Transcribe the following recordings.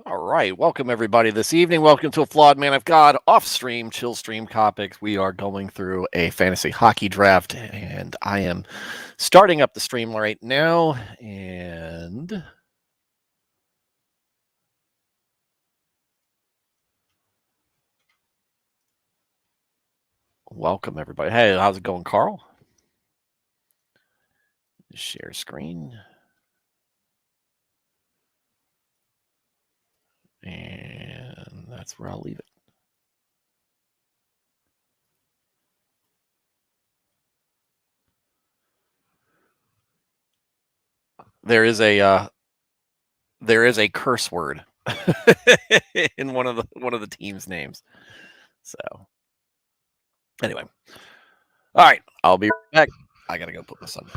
All right, welcome everybody this evening. Welcome to a Flawed Man of God off-stream, Chillstream topics. We are going through a fantasy hockey draft, and I am starting up the stream right now. And welcome everybody. Hey, how's it going, Carl? Share screen, and that's where I'll leave it. There is a curse word in one of the team's names. So anyway, all right, I'll be right back. I gotta go put this on.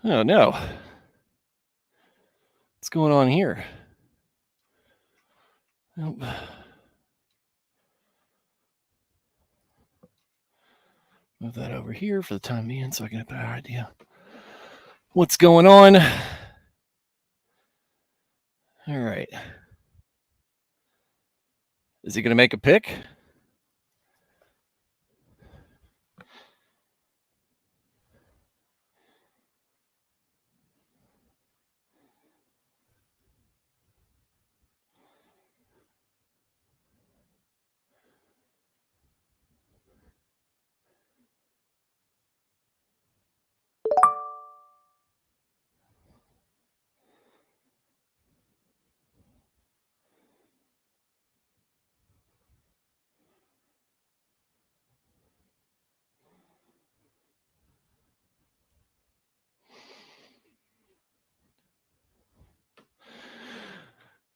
Oh no. What's going on here? Nope. Move that over here for the time being so I can have a better idea what's going on. All right. Is he going to make a pick?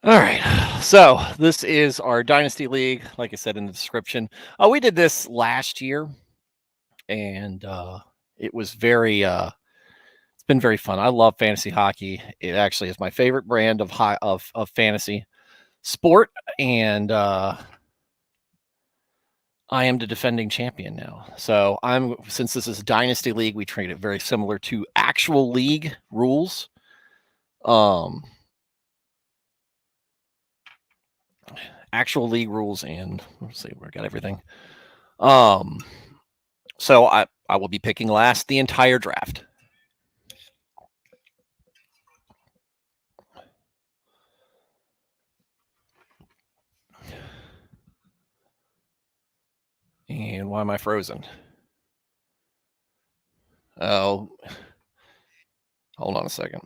All right. So this is our Dynasty League. Like I said in the description, we did this last year, and it was very. It's been very fun. I love fantasy hockey. It actually is my favorite brand of fantasy sport, and I am the defending champion now. So since this is a Dynasty League, we treat it very similar to actual league rules. Actual league rules, and let's see, we got everything. So I will be picking last the entire draft. Why am I frozen? Oh, hold on a second.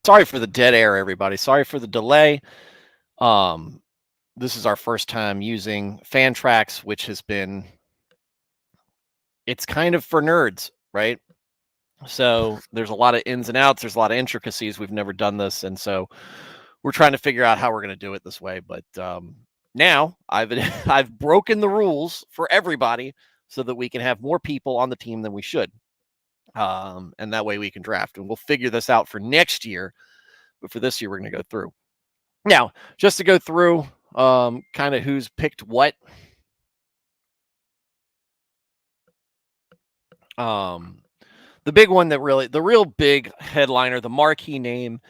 Sorry for the dead air, everybody. Sorry for the delay. Um, this is our first time using Fantrax, which has been, it's kind of for nerds, right? So there's a lot of ins and outs. There's a lot of intricacies. We've never done this. And so we're trying to figure out how we're going to do it this way. But now I've I've broken the rules for everybody so that we can have more people on the team than we should. And that way we can draft. And we'll figure this out for next year. But for this year, we're going to go through. Now, just to go through kind of who's picked what. The big one that really, the real big headliner, the marquee name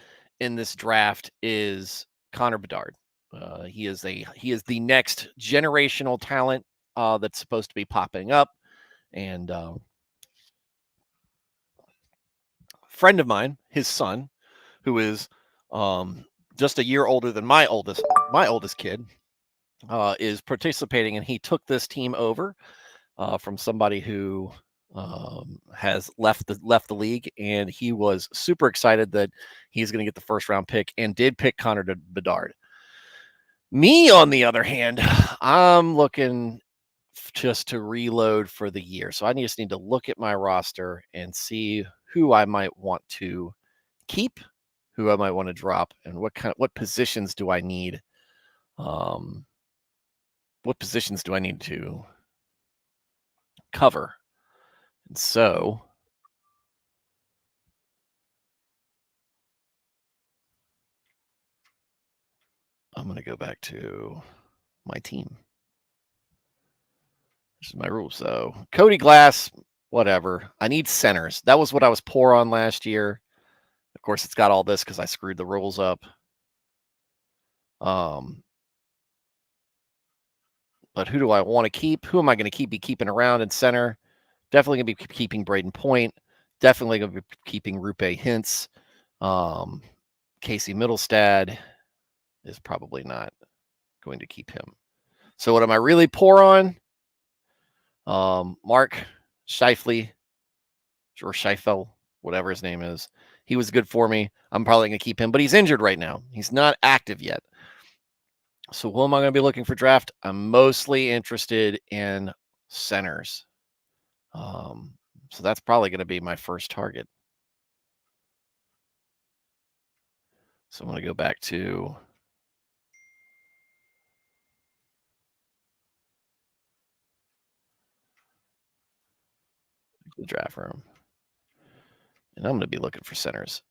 in this draft is Connor Bedard. He is the next generational talent that's supposed to be popping up. And friend of mine, his son, who is just a year older than my oldest kid, is participating, and he took this team over from somebody who has left the league, and he was super excited that he's going to get the first round pick, and did pick Connor Bedard. Me, on the other hand, I'm looking just to reload for the year, so I just need to look at my roster and see who I might want to keep, who I might want to drop, and what positions do I need. What positions do I need to cover? And so I'm going to go back to my team. This is my rule. So Cody Glass, whatever. I need centers. That was what I was poor on last year. Of course, it's got all this because I screwed the rules up. But who do I want to keep? Who am I going to be keeping around in center? Definitely going to be keeping Braden Point. Definitely going to be keeping Rupe Hintz. Casey Middlestad is probably not going to keep him. So what am I really poor on? Mark Scheifele, or Scheifel, whatever his name is. He was good for me. I'm probably going to keep him, but he's injured right now. He's not active yet. So who am I going to be looking for draft? I'm mostly interested in centers. So that's probably going to be my first target. So I'm going to go back to the draft room, and I'm going to be looking for centers.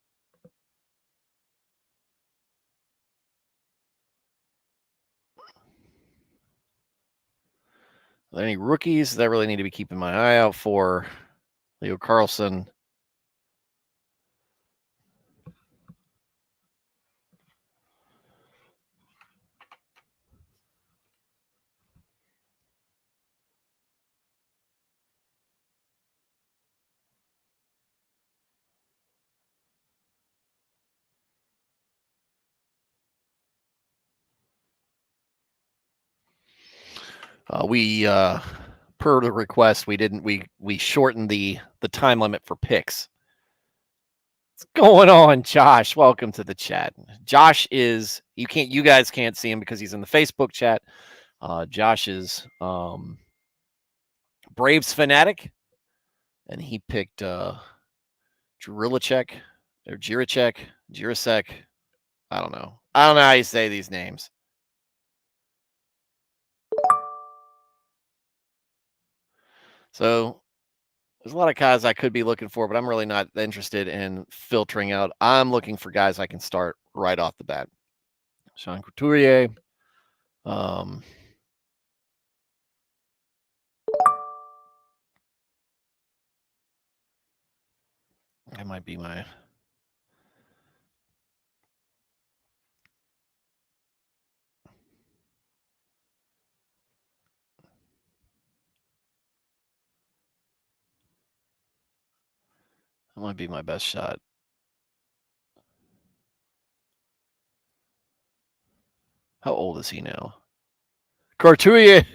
Are there any rookies that I really need to be keeping my eye out for? Leo Carlson. We per the request, we shortened the time limit for picks. What's going on, Josh? Welcome to the chat. Josh is, you guys can't see him because he's in the Facebook chat. Josh is Braves fanatic, and he picked Jiricek. I don't know how you say these names. So there's a lot of guys I could be looking for, but I'm really not interested in filtering out. I'm looking for guys I can start right off the bat. Sean Couturier. That might be my... That might be my best shot. How old is he now? Couturier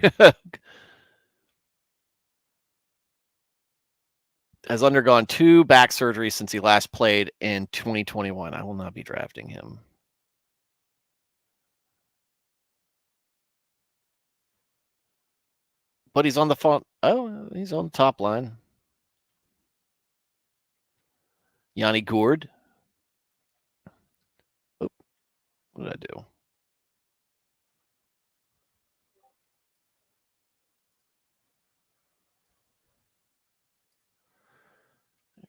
has undergone 2 back surgeries since he last played in 2021. I will not be drafting him. but he's on the phone. Oh, he's on the top line. Yanni Gourde. Oh, what did I do?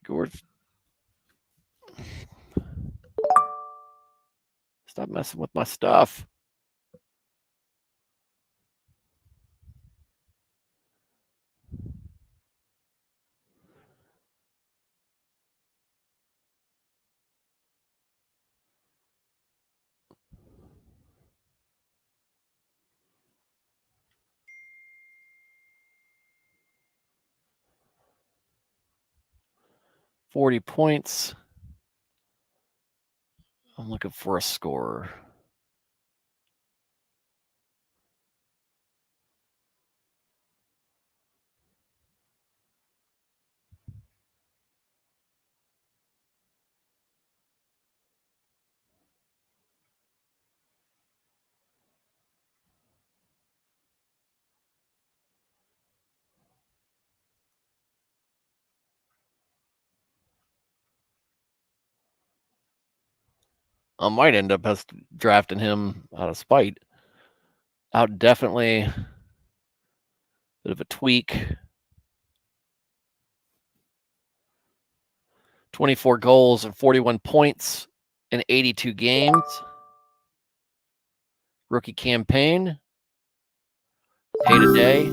Gourde. Stop messing with my stuff. $40 points. I'm looking for a scorer. I might end up drafting him out of spite. Out definitely a bit of a tweak. 24 goals and 41 points in 82 games. Rookie campaign. Day to day.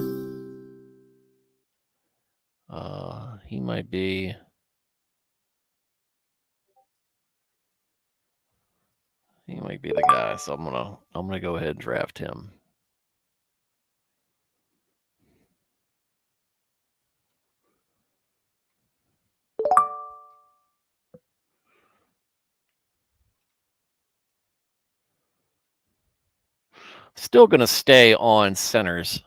He might be. He might be the guy. So I'm gonna go ahead and draft him. Still gonna stay on centers.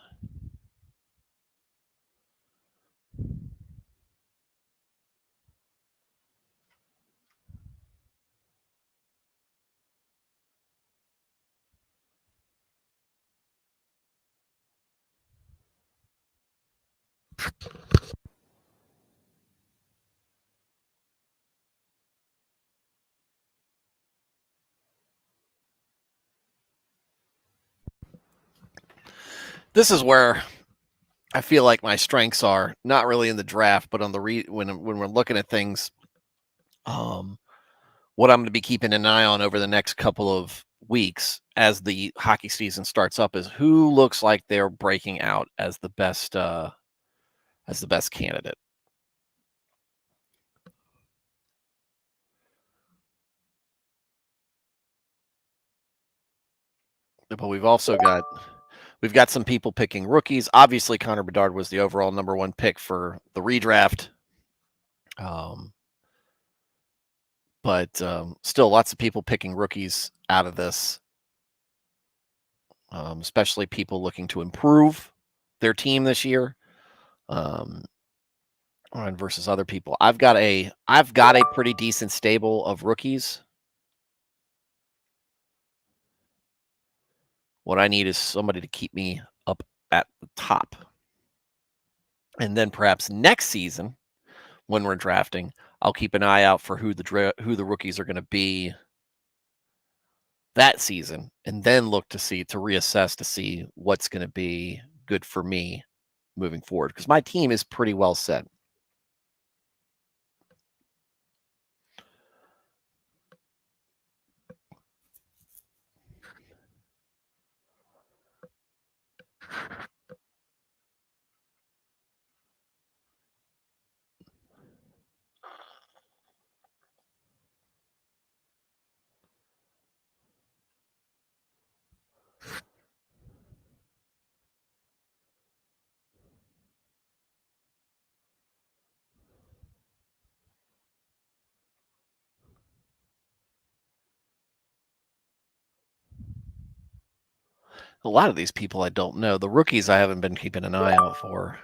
This is where I feel like my strengths are not really in the draft, but on the when we're looking at things. What I'm going to be keeping an eye on over the next couple of weeks as the hockey season starts up is who looks like they're breaking out as the best candidate. But we've got some people picking rookies. Obviously, Connor Bedard was the overall number one pick for the redraft. But still, lots of people picking rookies out of this, especially people looking to improve their team this year. Versus other people. I've got a pretty decent stable of rookies. What I need is somebody to keep me up at the top. And then perhaps next season, when we're drafting, I'll keep an eye out for who the rookies are going to be that season, and then look to reassess to see what's going to be good for me moving forward, because my team is pretty well set. A lot of these people I don't know. The rookies I haven't been keeping an eye out for.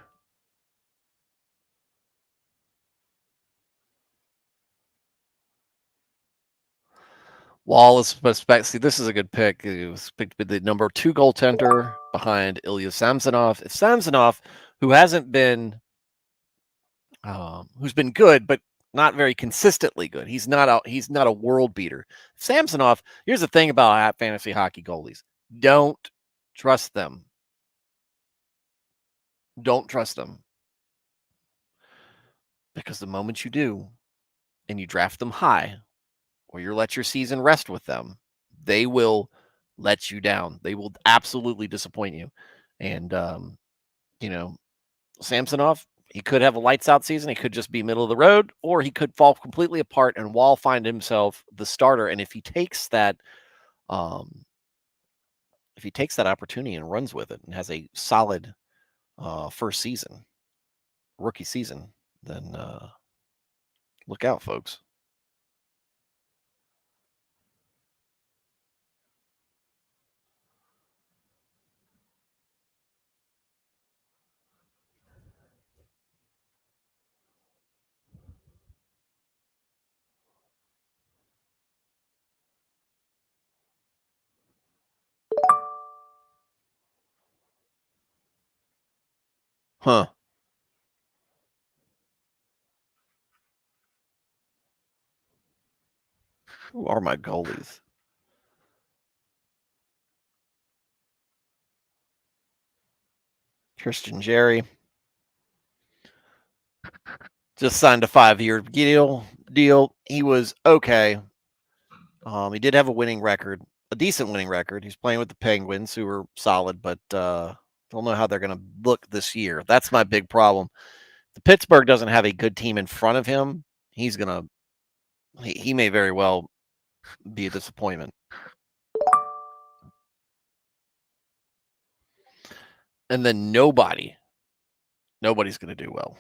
Wallace, especially, this is a good pick. He was picked with the number 2 goaltender behind Ilya Samsonov. If Samsonov, who hasn't been, who's been good, but not very consistently good. He's not a world beater. Samsonov. Here's the thing about fantasy hockey goalies: don't trust them. Don't trust them, because the moment you do, and you draft them high, or you let your season rest with them, they will let you down. They will absolutely disappoint you. And you know, Samsonov, he could have a lights out season. He could just be middle of the road, or he could fall completely apart and Wall find himself the starter. And um, if he takes that opportunity and runs with it and has a solid first season, rookie season, then look out, folks. Huh. Who are my goalies? Christian Jerry just signed a 5-year deal. He was okay. He did have a winning record, a decent winning record. He's playing with the Penguins, who are solid, but don't know how they're going to look this year. That's my big problem. The Pittsburgh doesn't have a good team in front of him. He may very well be a disappointment. And then nobody's going to do well.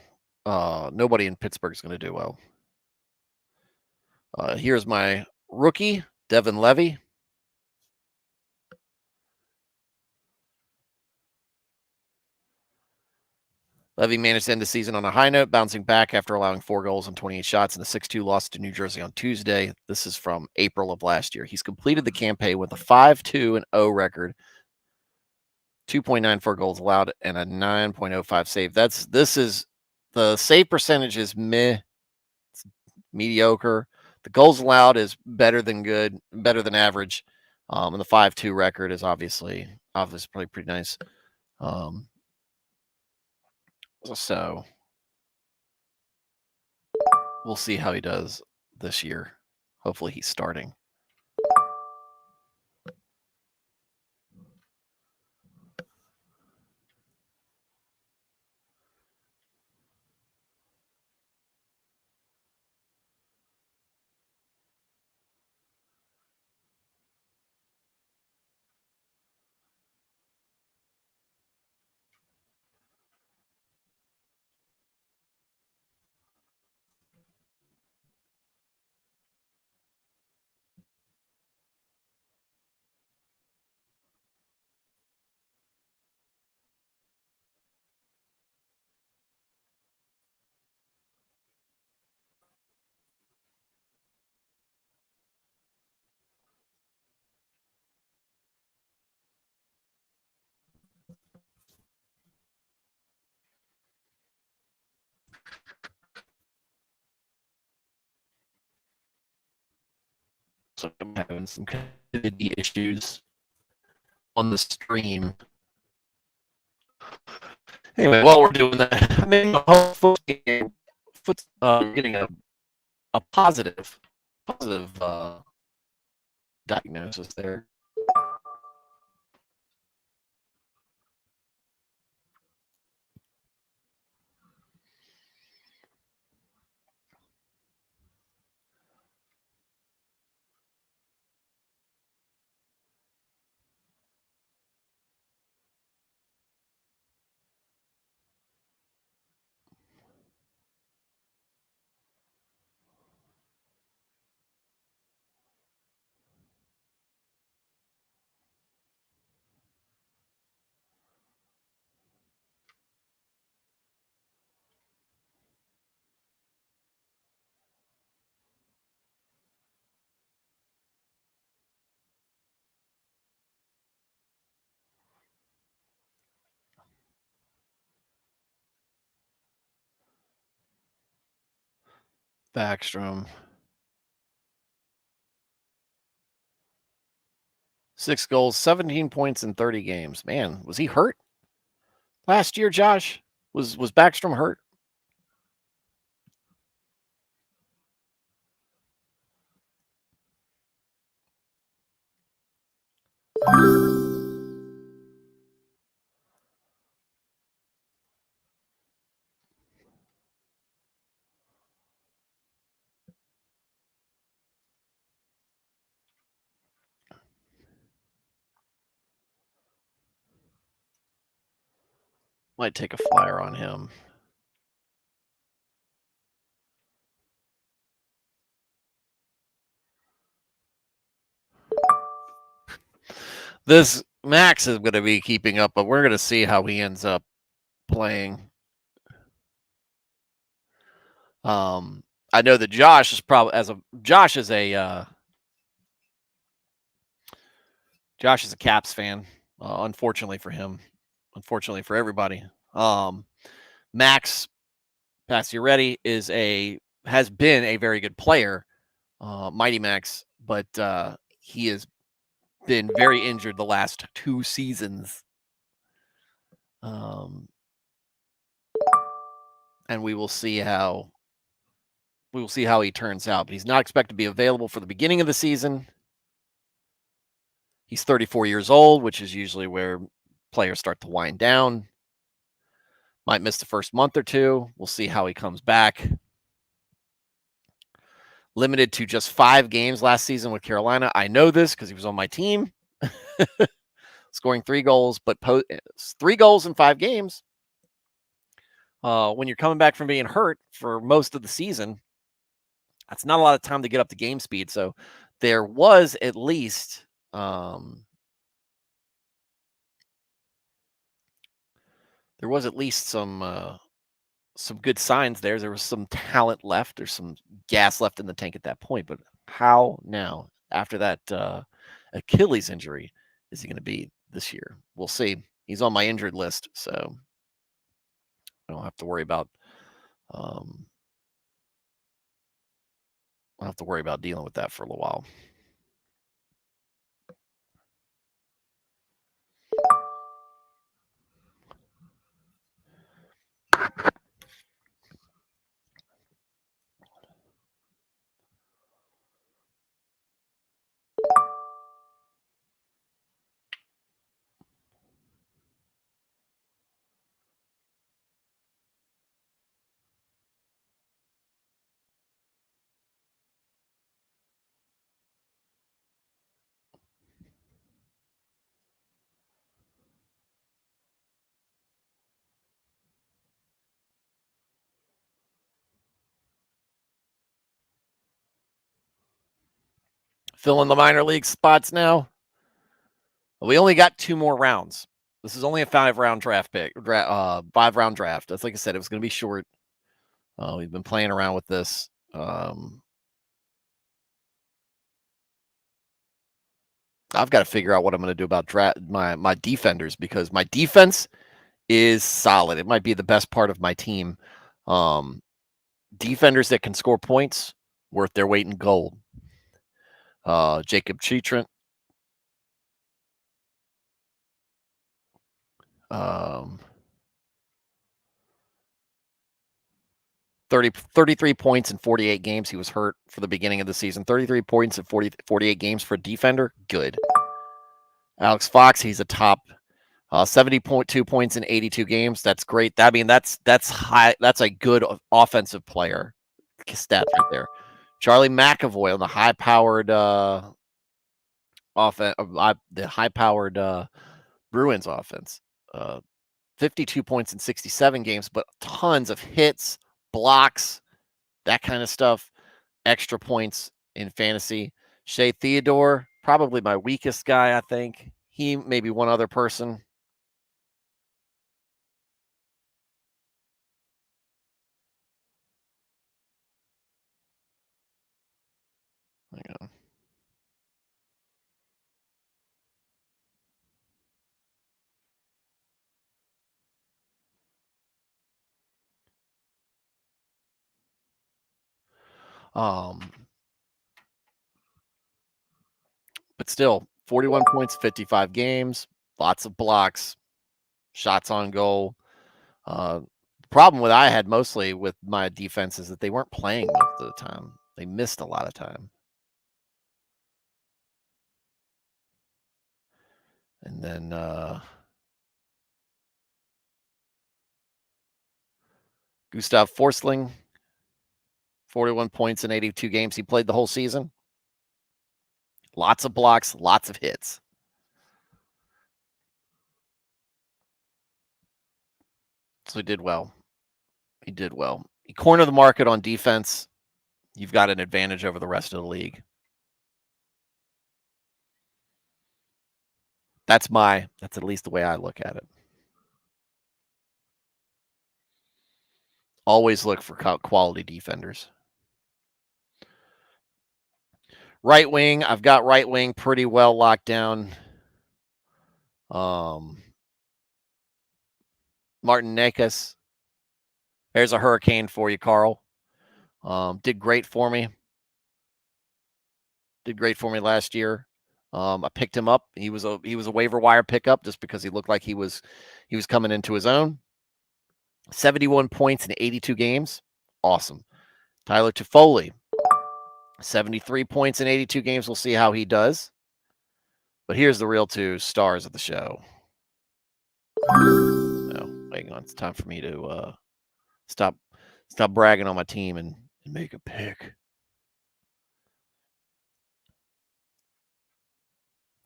Nobody in Pittsburgh is going to do well. Here's my rookie, Devin Levy. Levy managed to end the season on a high note, bouncing back after allowing 4 goals and 28 shots in a 6-2 loss to New Jersey on Tuesday. This is from April of last year. He's completed the campaign with a 5-2-0 record, 2.94 goals allowed, and a 9.05 save. This is the save percentage is mediocre. The goals allowed is better than good, better than average. And the 5-2 record is obviously probably pretty nice. So we'll see how he does this year. Hopefully he's starting. So I'm having some connectivity issues on the stream. Anyway, while we're doing that, maybe hopefully getting a positive diagnosis there. Backstrom. 6 goals, 17 points in 30 games. Man, was he hurt last year, Josh? Was Backstrom hurt? Might take a flyer on him. This Max is going to be keeping up, but we're going to see how he ends up playing. I know that Josh is probably Josh is a Caps fan. Unfortunately for him, unfortunately for everybody. Max Pacioretty has been a very good player, Mighty Max, but he has been very injured the last 2 seasons. And we will see how he turns out. But he's not expected to be available for the beginning of the season. He's 34 years old, which is usually where players start to wind down. Might miss the first month or two. We'll see how he comes back. Limited to just 5 games last season with Carolina. I know this because he was on my team. Scoring 3 goals, but 3 goals in 5 games. When you're coming back from being hurt for most of the season, that's not a lot of time to get up to game speed. So there was at least some good signs there. There was some talent left. There's some gas left in the tank at that point. But how now, after that Achilles injury, is he going to be this year? We'll see. He's on my injured list, so I don't have to worry about dealing with that for a little while. Fill in the minor league spots now. We only got 2 more rounds. This is only a 5-round draft pick, 5-round draft. That's like I said, it was going to be short. We've been playing around with this. I've got to figure out what I'm going to do about my defenders, because my defense is solid. It might be the best part of my team. Defenders that can score points, worth their weight in gold. Jacob Chillstream. 33 points in 48 games. He was hurt for the beginning of the season. 33 points in 48 games for a defender. Good. Alex Fox, he's a top 70.2 points in 82 games. That's great. I mean, that's high. That's a good offensive player stat right there. Charlie McAvoy on the high-powered the high-powered Bruins offense. 52 points in 67 games, but tons of hits, blocks, that kind of stuff. Extra points in fantasy. Shea Theodore, probably my weakest guy, I think. He, maybe one other person. Hang on. But still, 41 points, 55 games, lots of blocks, shots on goal. The problem with I had mostly with my defense is that they weren't playing most of the time. They missed a lot of time. And then Gustav Forsling, 41 points in 82 games. He played the whole season. Lots of blocks, lots of hits. So he did well. He did well. He cornered the market on defense. You've got an advantage over the rest of the league. That's at least the way I look at it. Always look for quality defenders. Right wing, I've got right wing pretty well locked down. Martin Nakes. There's a hurricane for you, Carl. Did great for me. Did great for me last year. I picked him up. He was a waiver wire pickup just because he looked like he was coming into his own. 71 points in 82 games. Awesome. Tyler Toffoli, 73 points in 82 games. We'll see how he does. But here's the real two stars of the show. No, hang on. It's time for me to stop bragging on my team and make a pick.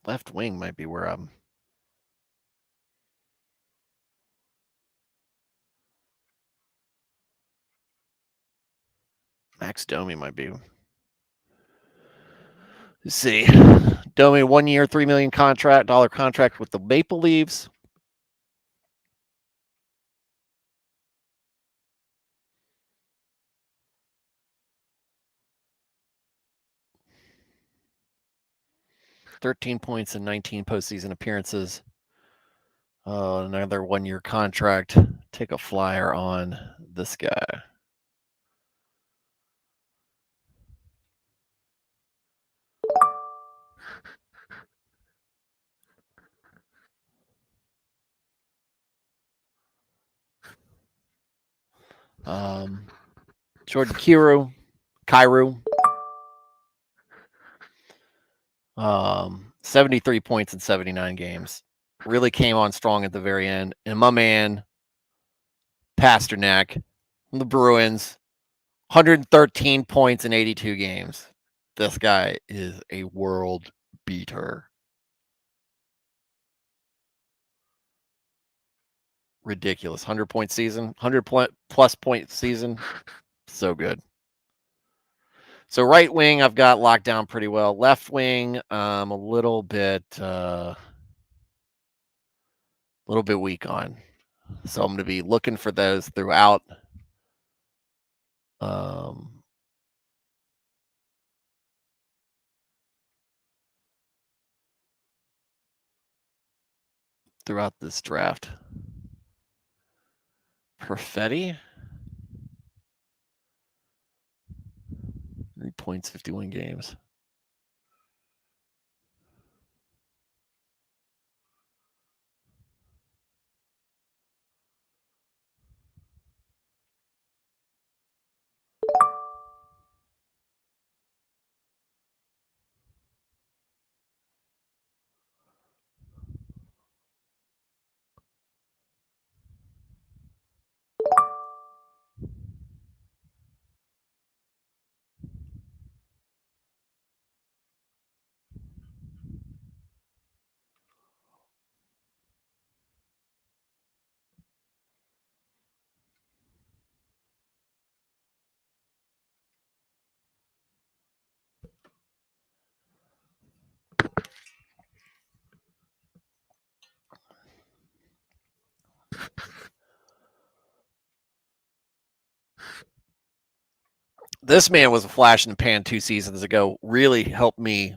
Left wing might be where I'm. Max Domi might be. Let's see. Domi, 1 year, $3 million contract with the Maple Leafs. $13 points in 19 postseason appearances. Another 1 year contract. Take a flyer on this guy. Jordan Kyrou. 73 points in 79 games. Really came on strong at the very end. And my man, Pasternak from the Bruins, 113 points in 82 games. This guy is a world beater. Ridiculous. 100-point season, 100-plus point season. So good. So right wing, I've got locked down pretty well. Left wing, a little bit weak on. So I'm going to be looking for those throughout. Throughout this draft. Perfetti. 3 points, 51 games. This man was a flash in the pan 2 seasons ago. Really helped me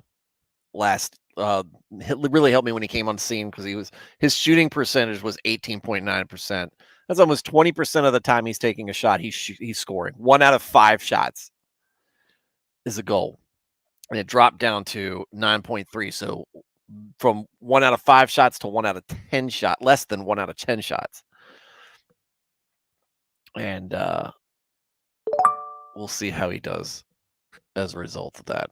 really helped me when he came on the scene because his shooting percentage was 18.9%. That's almost 20% of the time he's taking a shot. He's scoring 1 out of 5 shots. is a goal, and it dropped down to 9.3. So from 1 out of 5 shots to 1 out of 10 shot, less than 1 out of 10 shots. And we'll see how he does as a result of that.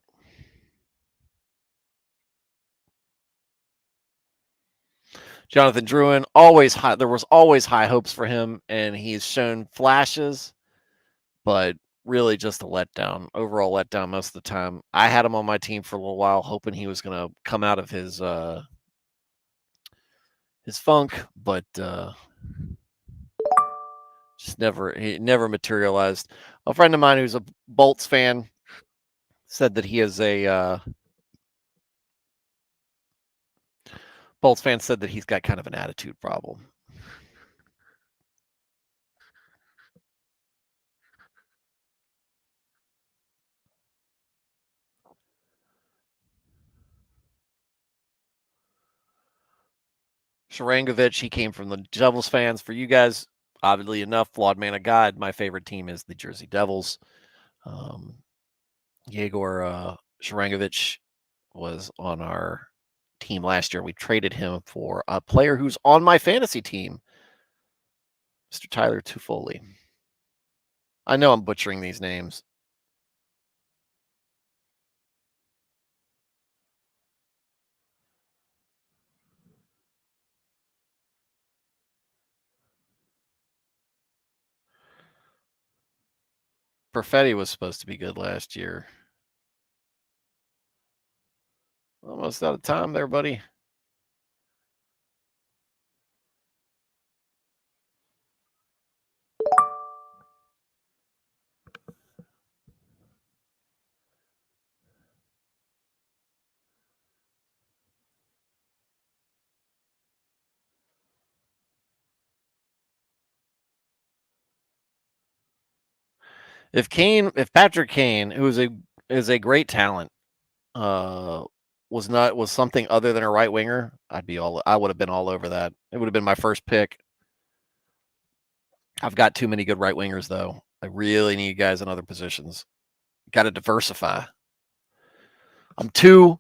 Jonathan Drouin, always high. There was always high hopes for him, and he's shown flashes, but really just a letdown. Overall letdown most of the time. I had him on my team for a little while, hoping he was going to come out of his funk, but just never materialized. A friend of mine who's a Bolts fan said that he is a Bolts fan said that he's got kind of an attitude problem. Sharangovich, he came from the Devils fans. For you guys, oddly enough, flawed man of God, my favorite team is the Jersey Devils. Yegor Sharangovich was on our team last year. We traded him for a player who's on my fantasy team, Mr. Tyler Toffoli. I know I'm butchering these names. Perfetti was supposed to be good last year. Almost out of time there, buddy. If Patrick Kane, who is a great talent, was something other than a right winger, I would have been all over that. It would have been my first pick. I've got too many good right wingers though. I really need guys in other positions. Got to diversify. I'm too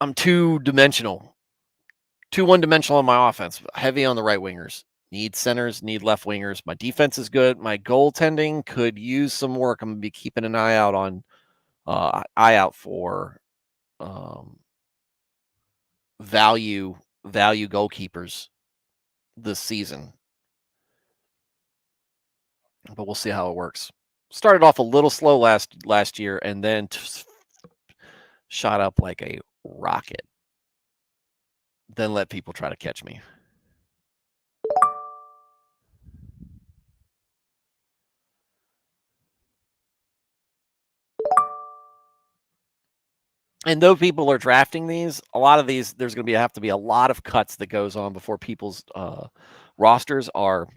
dimensional, too one dimensional on my offense. Heavy on the right wingers. Need centers, need left wingers. My defense is good. My goaltending could use some work. I'm gonna be keeping an eye out for value goalkeepers this season. But we'll see how it works. Started off a little slow last year, and then shot up like a rocket. Then let people try to catch me. And though people are drafting these, a lot of these there's going to have to be a lot of cuts that goes on before people's rosters are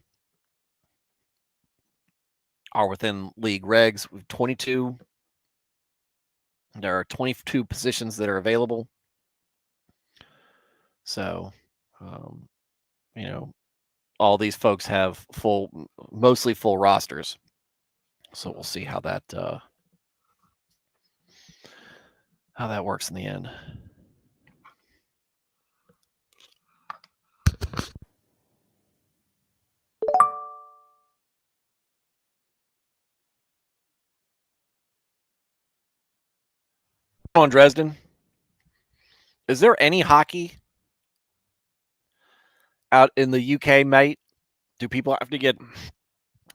within league regs. With 22, there are 22 positions that are available. So, you know, all these folks have mostly full rosters. So we'll see how that works in the end. On Dresden, is there any hockey out in the UK, mate? Do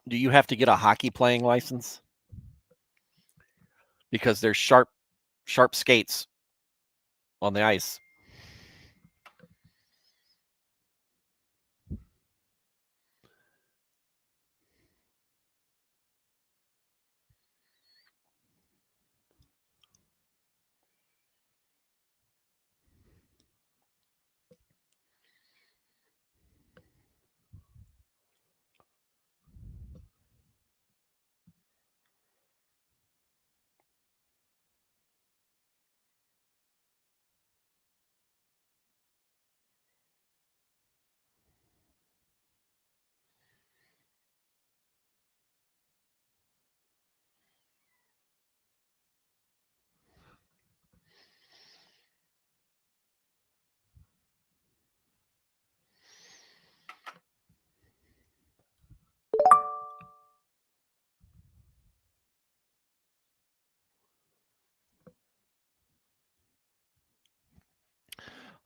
you have to get a hockey playing license? Because there's sharp skates on the ice.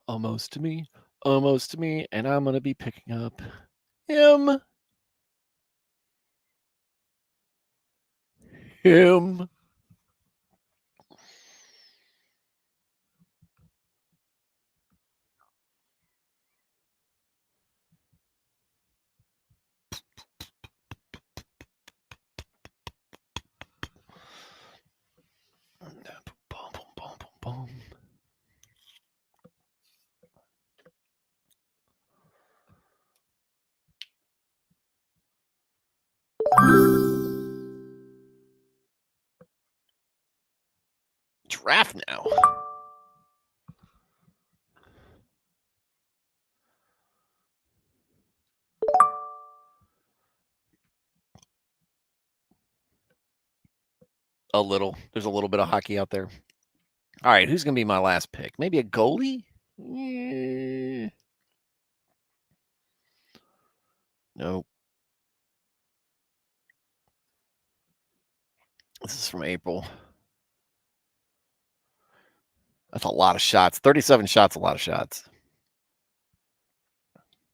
almost to me, almost to me, and I'm gonna be picking up him. Him. Boom, boom, boom, boom, boom. Draft now. A little. There's a little bit of hockey out there. All right, who's going to be my last pick? Maybe a goalie? Nope. This is from April. That's a lot of shots. 37 shots, a lot of shots.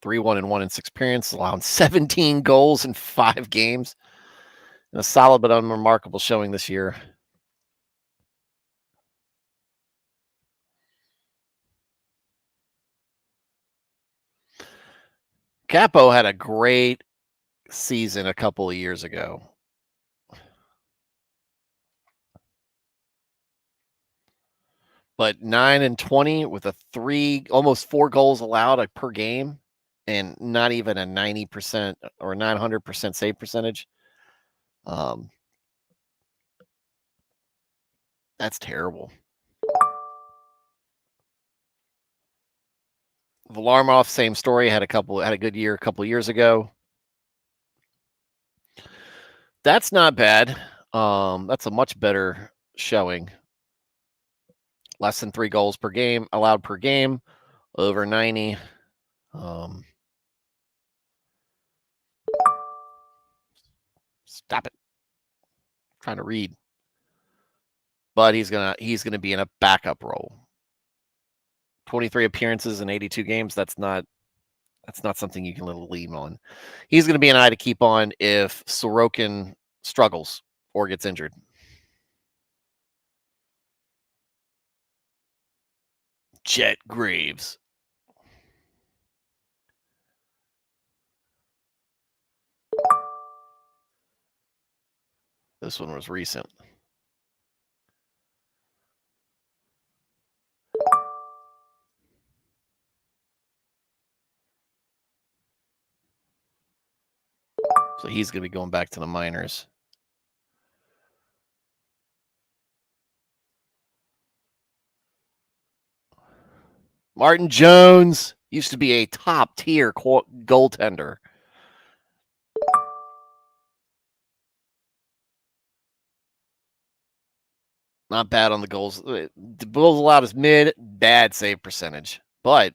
3-1 and 1 in 6 appearances, allowing 17 goals in 5 games. And a solid but unremarkable showing this year. Capo had a great season a couple of years ago. But 9 and 20 with a almost 4 goals allowed per game and not even a 90% or 900% save percentage. That's terrible. Varlamov, same story. Had a good year a couple years ago. That's not bad. That's a much better showing. Less than 3 goals per game allowed per game, over 90. Stop it. I'm trying to read. But he's gonna be in a backup role. 23 appearances in 82 games. That's not something you can lean on. He's going to be an eye to keep on if Sorokin struggles or gets injured. Jet Graves. This one was recent. So he's going to be going back to the minors. Martin Jones used to be a top tier goaltender. Not bad on the goals. The goals allowed is mid, bad save percentage. But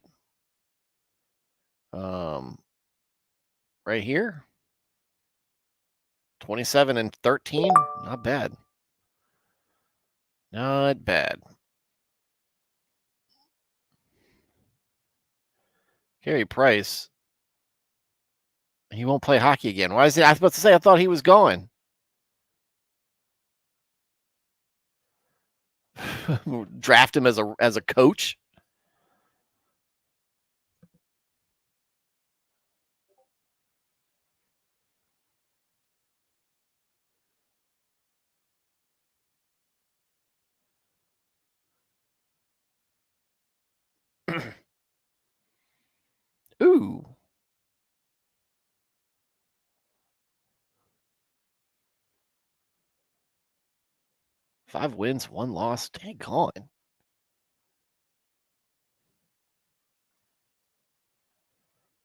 right here, 27 and 13, not bad. Not bad. Carey Price. He won't play hockey again. Why is he? I was about to say, I thought he was going. Draft him as a coach. Ooh. 5 wins, 1 loss. Dang on.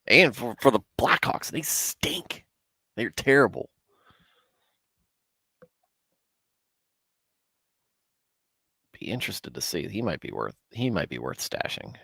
And for the Blackhawks, they stink. They're terrible. Be interested to see. He might be worth stashing.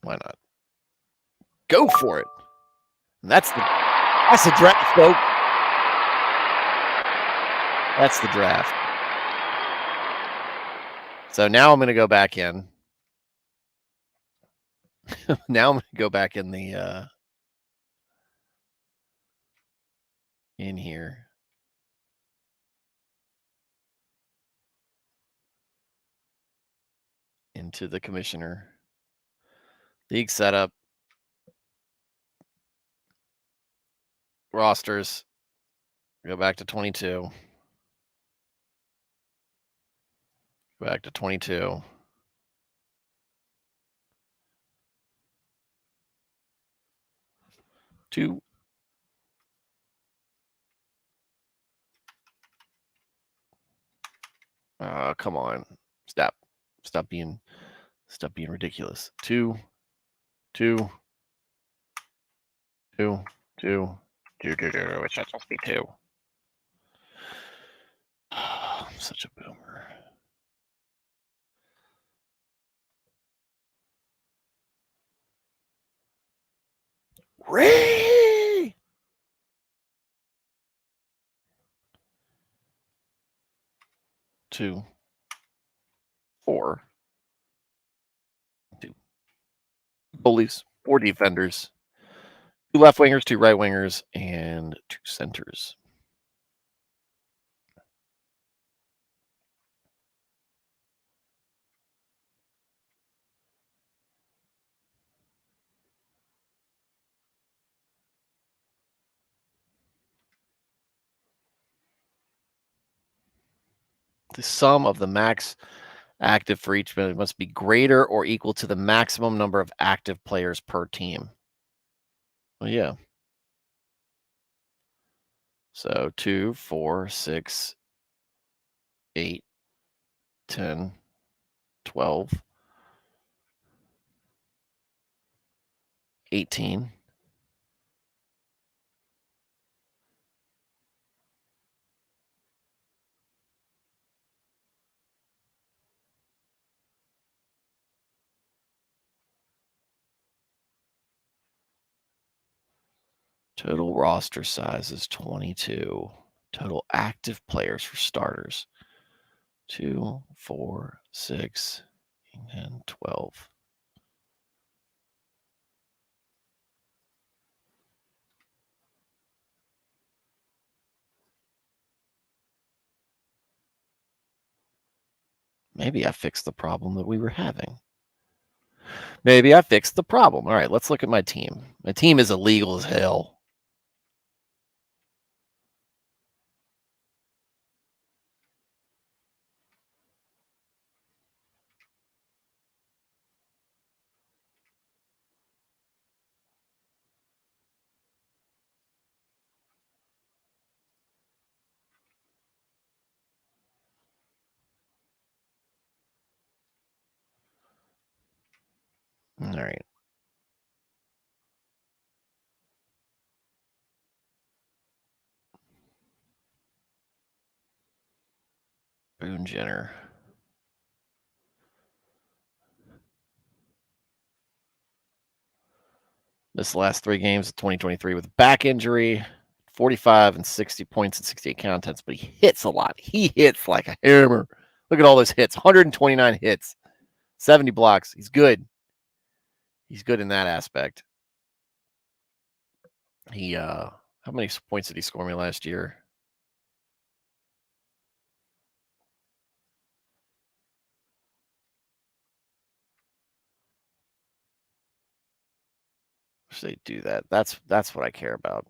Why not? Go for it. And that's the draft, folks. That's the draft. So now I'm going to go back in. Now I'm going to go back in the in here. Into the commissioner. League setup. Rosters. Go back to 22. Go back to 22. Two. Come on. Stop being ridiculous. Two. It should just be two. I'm such a boomer. Ray! Two. 4. 2. Goalies. 4 defenders. 2 left wingers, 2 right wingers, and 2 centers. The sum of the max active for each must be greater or equal to the maximum number of active players per team. Well, yeah. So 2, 4, 6, 8, 10, 12, 18. Total roster size is 22. Total active players for starters. 2, 4, 6, 10, 12. Maybe I fixed the problem that we were having. Maybe I fixed the problem. All right, let's look at my team. My team is illegal as hell. All right. Boone Jenner. This last 3 games of 2023 with back injury, 45 and 60 points and 68 contests, but he hits a lot. He hits like a hammer. Look at all those hits. 129 hits, 70 blocks. He's good. He's good in that aspect. He how many points did he score me last year? Should they do that? That's what I care about.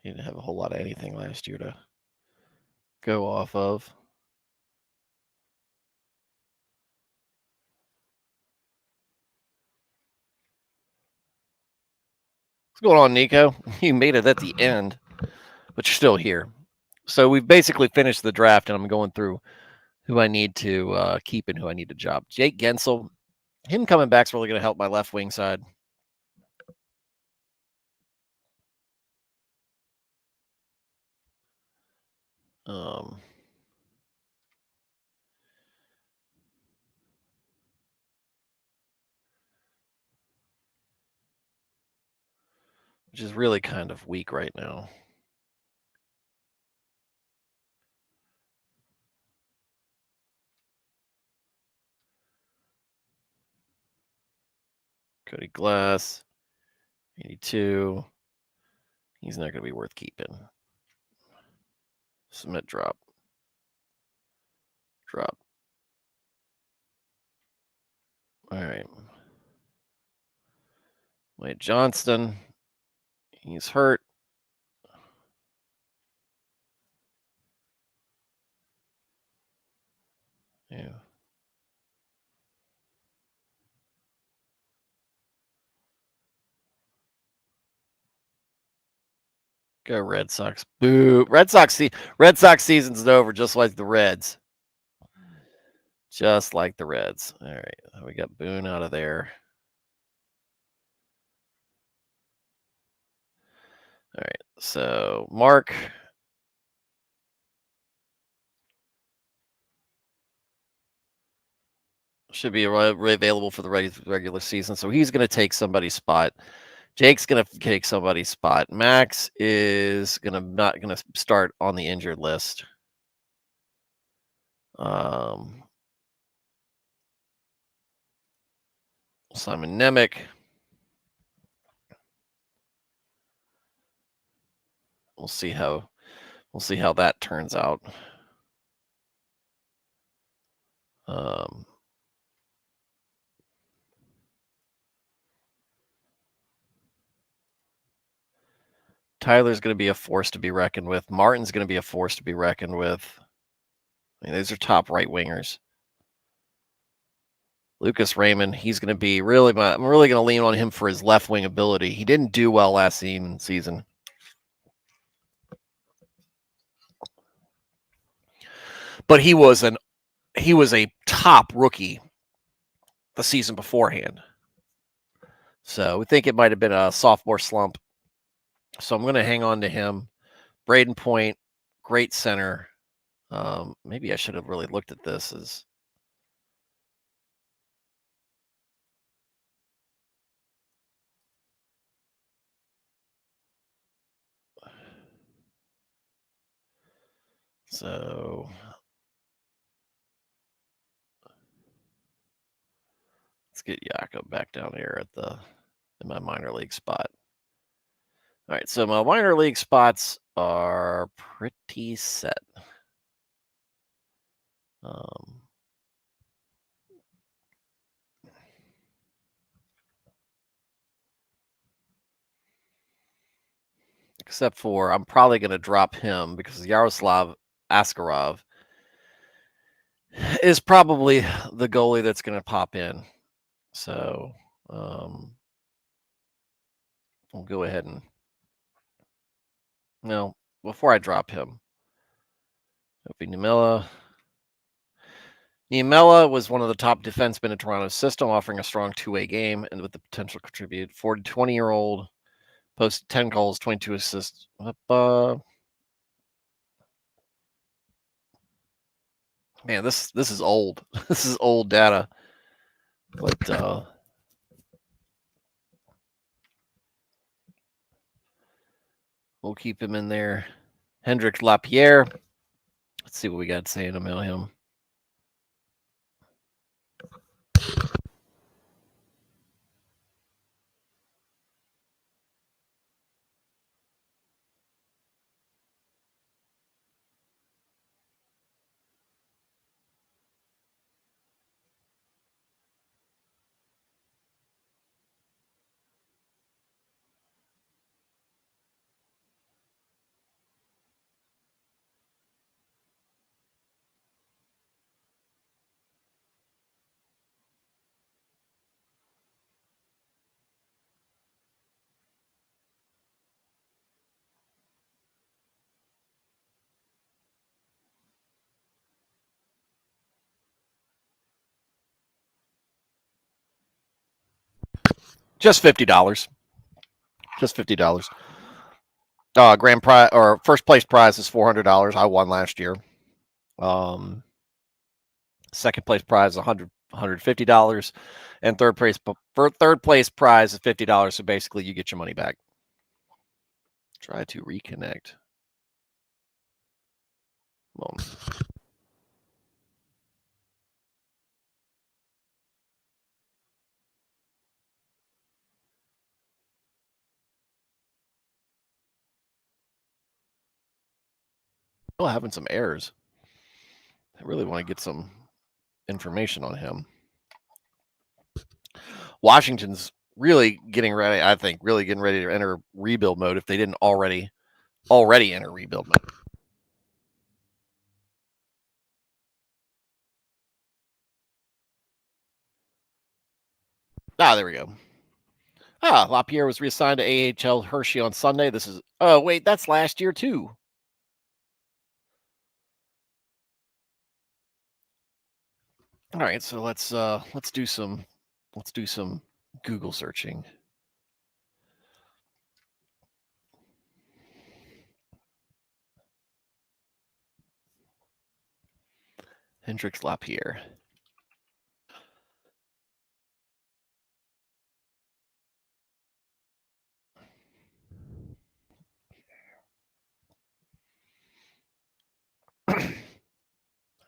He didn't have a whole lot of anything last year to go off of. What's going on, Nico? You made it at the end, but you're still here. So we've basically finished the draft, and I'm going through who I need to keep and who I need to drop. Jake Gensel, him coming back is really going to help my left wing side. Which is really kind of weak right now. Cody Glass, 82. He's not going to be worth keeping. Submit, drop. Drop. All right. Wade Johnston. He's hurt. Yeah. Go Red Sox. Boo. Red Sox season's over, just like the Reds. Just like the Reds. All right. We got Boone out of there. All right. So Mark. Should be available for the regular season. So he's going to take somebody's spot. Jake's going to take somebody's spot. Max is not going to start on the injured list. Simon Nemec. We'll see how that turns out. Tyler's going to be a force to be reckoned with. Martin's going to be a force to be reckoned with. I mean, those are top right wingers. Lucas Raymond, he's going to be I'm really going to lean on him for his left wing ability. He didn't do well last season. But he was a top rookie the season beforehand. So we think it might have been a sophomore slump. So I'm going to hang on to him. Braden Point, great center. Maybe I should have really looked at this as so. Let's get Jakob back down here in my minor league spot. All right, so my minor league spots are pretty set. Except for I'm probably going to drop him because Yaroslav Askarov is probably the goalie that's going to pop in. So we'll go ahead and before I drop him, Niemela was one of the top defensemen in Toronto's system, offering a strong two-way game and with the potential to contribute. 20-year-old posted 10 goals, 22 assists. Man, this is old. This is old data. But we'll keep him in there. Hendrik Lapierre. Let's see what we got saying about him. Just $50. Just $50. Grand prize or first place prize is $400. I won last year. Second place prize is $150, and third place prize is $50. So basically, you get your money back. Try to reconnect. Still having some errors. I really want to get some information on him. Washington's really getting ready. I think really getting ready to enter rebuild mode if they didn't already enter rebuild mode. There we go. LaPierre was reassigned to AHL Hershey on Sunday. This is wait, that's last year too. All right, so let's do some Google searching. Hendrix Lapierre.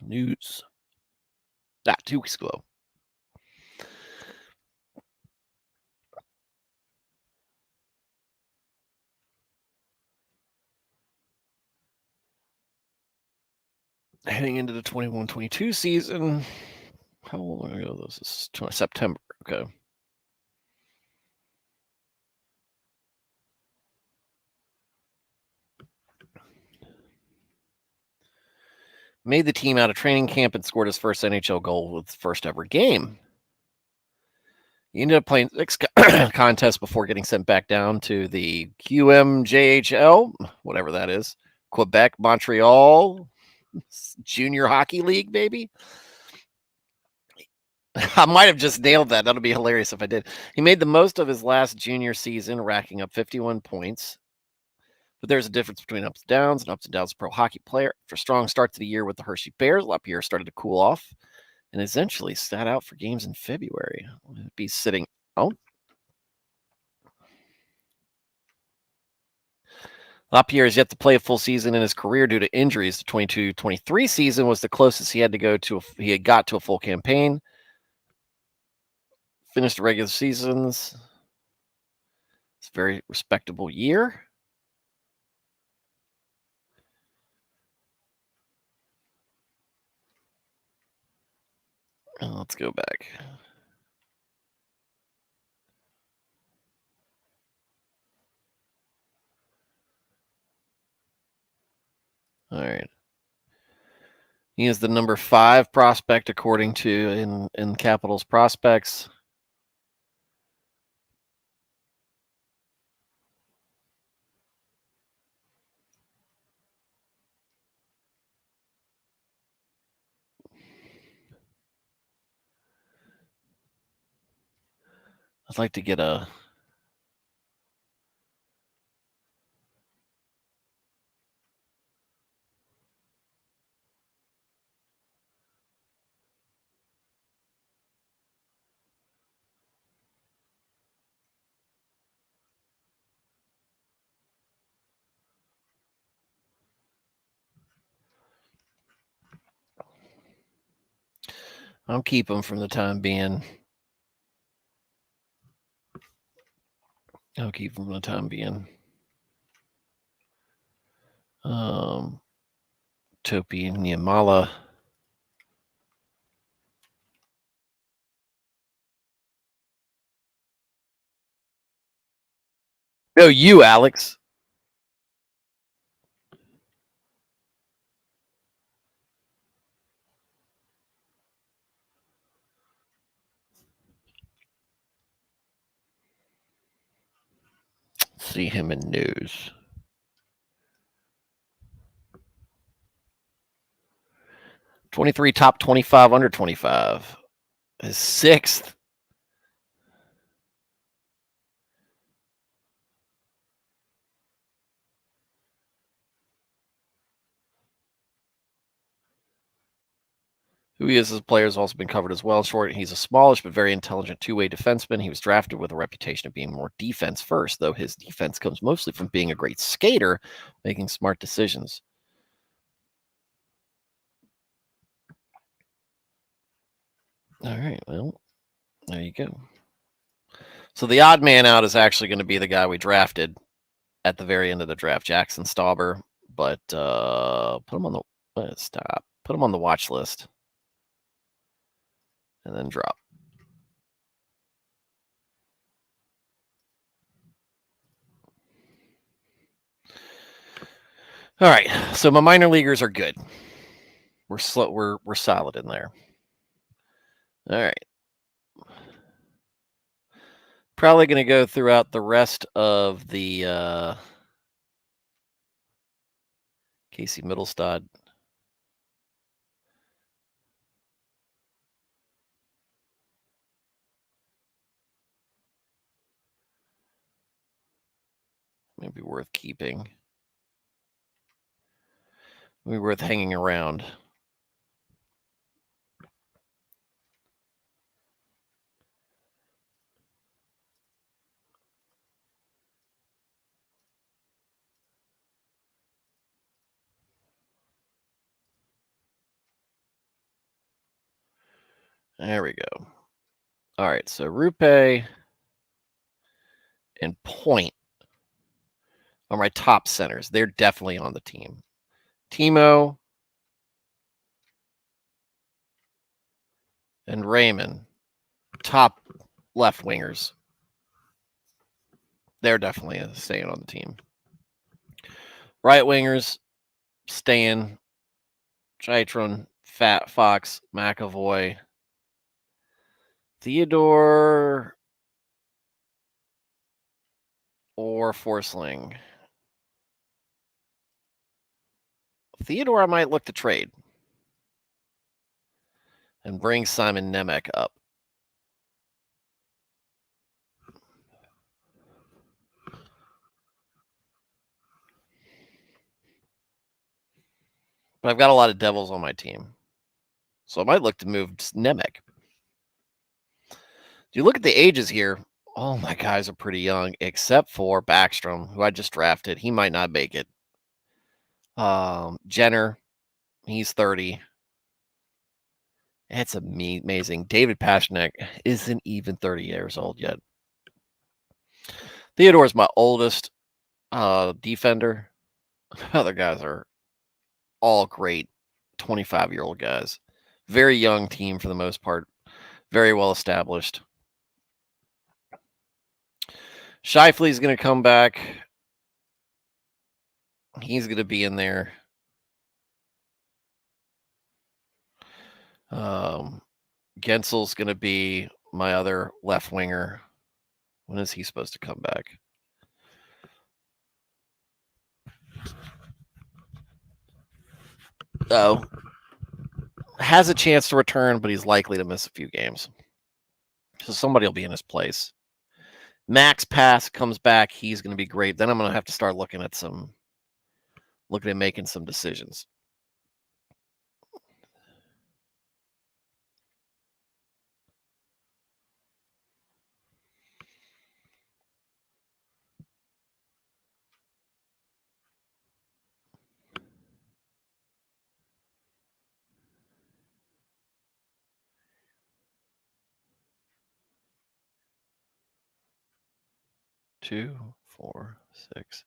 News. 2 weeks ago. Heading into the 21-22 season. How long ago this is? September. Okay. Made the team out of training camp and scored his first NHL goal with his first ever game. He ended up playing 6 contests before getting sent back down to the QMJHL, whatever that is, Quebec, Montreal, Junior Hockey League, baby. I might have just nailed that. That'll be hilarious if I did. He made the most of his last junior season, racking up 51 points. But there's a difference between ups and downs, and ups and downs pro hockey player. For a strong start to the year with the Hershey Bears, Lapierre started to cool off and essentially sat out for games in February. It'd be sitting out. Lapierre has yet to play a full season in his career due to injuries. The 22-23 season was the closest he had got to a full campaign. Finished the regular seasons. It's a very respectable year. Let's go back. All right. He is the number 5 prospect according to in Capitals prospects. I'd like to get a I'll keep him from the time being. Topi Niamala. No, you, Alex. See him in news. 23 top 25 under 25. His 6th. Who he is as a player has also been covered as well. Short, he's a smallish but very intelligent two-way defenseman. He was drafted with a reputation of being more defense first, though his defense comes mostly from being a great skater, making smart decisions. All right, well, there you go. So the odd man out is actually going to be the guy we drafted at the very end of the draft, Jackson Stauber. But put him on the Put him on the watch list, and then drop. All right, so my minor leaguers are good. We're slow. We're solid in there. All right. Probably going to go throughout the rest of the Casey Middlestad. Maybe worth keeping. Maybe worth hanging around. There we go. All right, so Rupe and Point are my top centers. They're definitely on the team. Timo and Raymond, top left wingers. They're definitely staying on the team. Right wingers, Stan, Chytron, Fat Fox, McAvoy, Theodore, or Forsling. Theodore, I might look to trade and bring Simon Nemec up. But I've got a lot of Devils on my team, so I might look to move Nemec. You look at the ages here, all my guys are pretty young, except for Backstrom, who I just drafted. He might not make it. Jenner, he's 30. It's amazing. David Pastrnak isn't even 30 years old yet. Theodore's my oldest defender. Other guys are all great 25-year-old guys. Very young team for the most part. Very well established. Scheifele's going to come back. He's going to be in there. Gensel's going to be my other left winger. When is he supposed to come back? Oh, has a chance to return, but he's likely to miss a few games. So somebody will be in his place. Max Pass comes back. He's going to be great. Then I'm going to have to start looking at making some decisions. Two, 4, 6,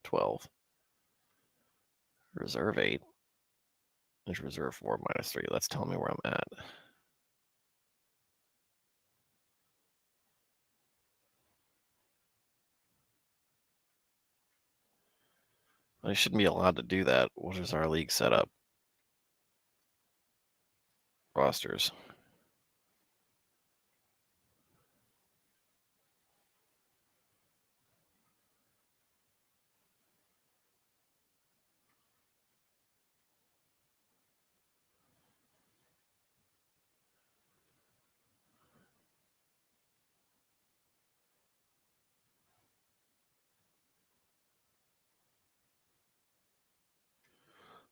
12. Reserve 8. There's reserve 4 -3. That's telling me where I'm at. I shouldn't be allowed to do that. What is our league set up? Rosters.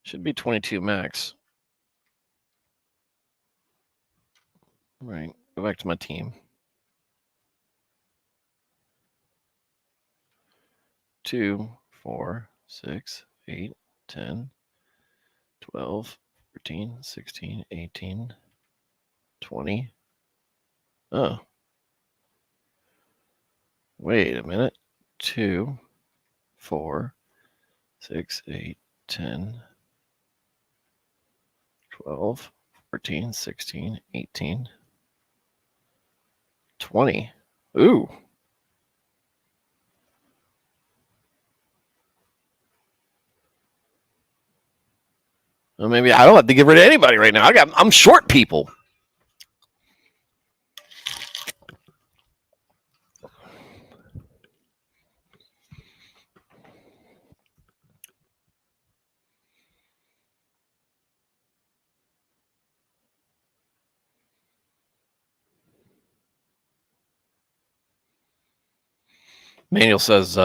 Should be 22 max. All right, go back to my team. 2, 4, 6, 8, 10, 12, 13, 16, 18, 20. Oh. Wait a minute. 2, 4, 6, 8, 10, 12, 14, 16, 18, 20. Ooh. Well, maybe I don't have to get rid of anybody right now. I'm short people. Manuel says,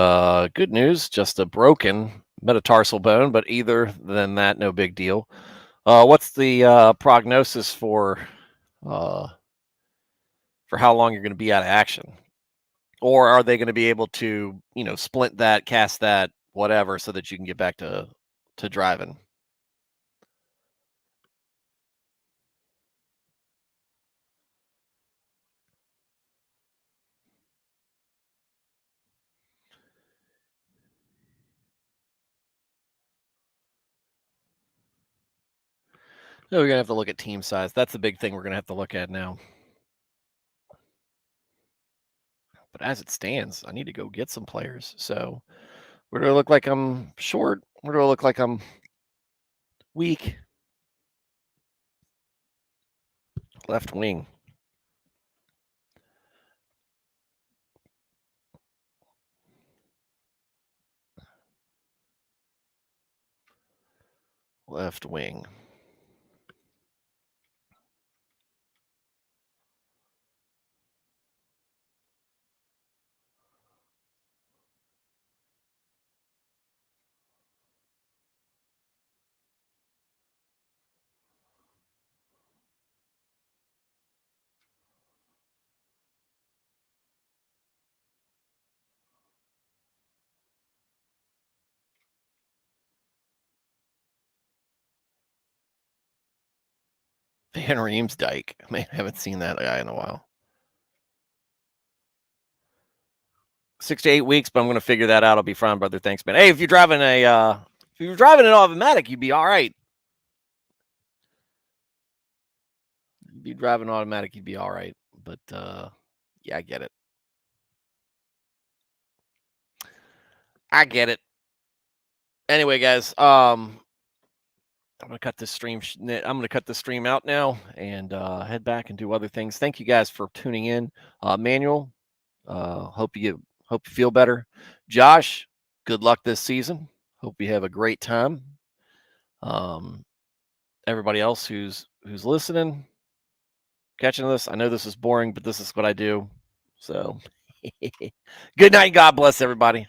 good news, just a broken metatarsal bone, but either than that, no big deal. What's the prognosis for how long you're going to be out of action? Or are they going to be able to, splint that, cast that, whatever, so that you can get back to driving? No, we're going to have to look at team size. That's the big thing we're going to have to look at now. But as it stands, I need to go get some players. So where do I look like I'm short? Where do I look like I'm weak? Left wing. Left wing. Van Riemsdyk. Man, I haven't seen that guy in a while. 6 to 8 weeks, but I'm going to figure that out. I'll be fine, brother. Thanks, man. Hey, if you're driving an automatic, you'd be all right. You'd be driving automatic, you'd be all right. But yeah, I get it. I get it. Anyway, guys, I'm gonna cut this stream. I'm gonna cut this stream out now and head back and do other things. Thank you guys for tuning in. Manuel, hope you feel better. Josh, good luck this season. Hope you have a great time. Everybody else who's listening, catching this, I know this is boring, but this is what I do. So, good night. God bless everybody.